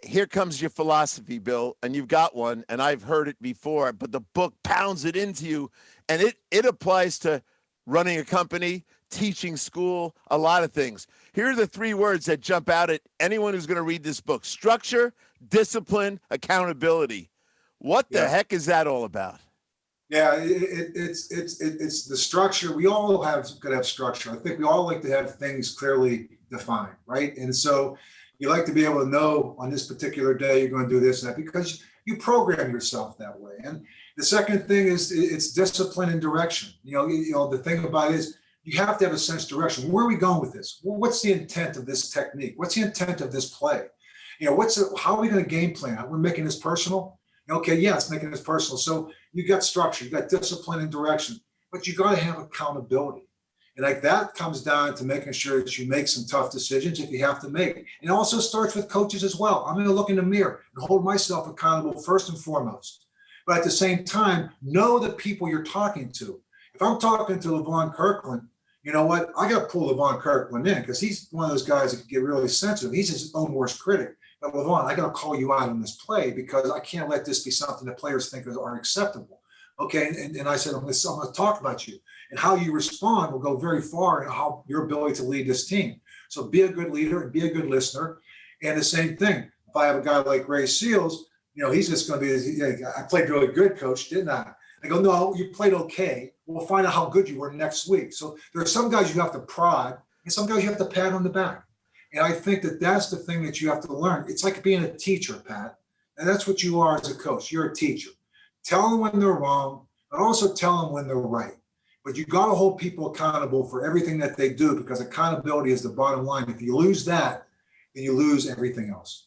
here comes your philosophy, Bill, and you've got one, and I've heard it before, but the book pounds it into you, and it applies to running a company, teaching school, a lot of things. Here are the 3 words that jump out at anyone who's going to read this book: structure, discipline, accountability. What the heck is that all about? Yeah, it's the structure. We all could have structure. I think we all like to have things clearly defined, right? And so you like to be able to know on this particular day you're going to do this and that because you program yourself that way. And the second thing is it's discipline and direction. You know the thing about it is you have to have a sense of direction. Where are we going with this? Well, what's the intent of this technique? What's the intent of this play? How are we going to game plan? We're making this personal. Okay, it's making this personal. So you got structure, you got discipline and direction, but you got to have accountability. And like that comes down to making sure that you make some tough decisions if you have to make. It also starts with coaches as well. I'm going to look in the mirror and hold myself accountable first and foremost. But at the same time, know the people you're talking to. If I'm talking to LeVon Kirkland, you know what? I got to pull LeVon Kirkland in because he's one of those guys that can get really sensitive. He's his own worst critic. But LeVon, I got to call you out on this play because I can't let this be something that players think are acceptable. Okay, and I said, I'm going to talk about you. And how you respond will go very far in how your ability to lead this team. So be a good leader and be a good listener. And the same thing, if I have a guy like Ray Seals, he's just going to be, I played really good, coach, didn't I? I go, no, you played okay. We'll find out how good you were next week. So there are some guys you have to prod and some guys you have to pat on the back. And I think that that's the thing that you have to learn. It's like being a teacher, Pat. And that's what you are as a coach. You're a teacher. Tell them when they're wrong, but also tell them when they're right. But you got to hold people accountable for everything that they do because accountability is the bottom line. If you lose that, then you lose everything else.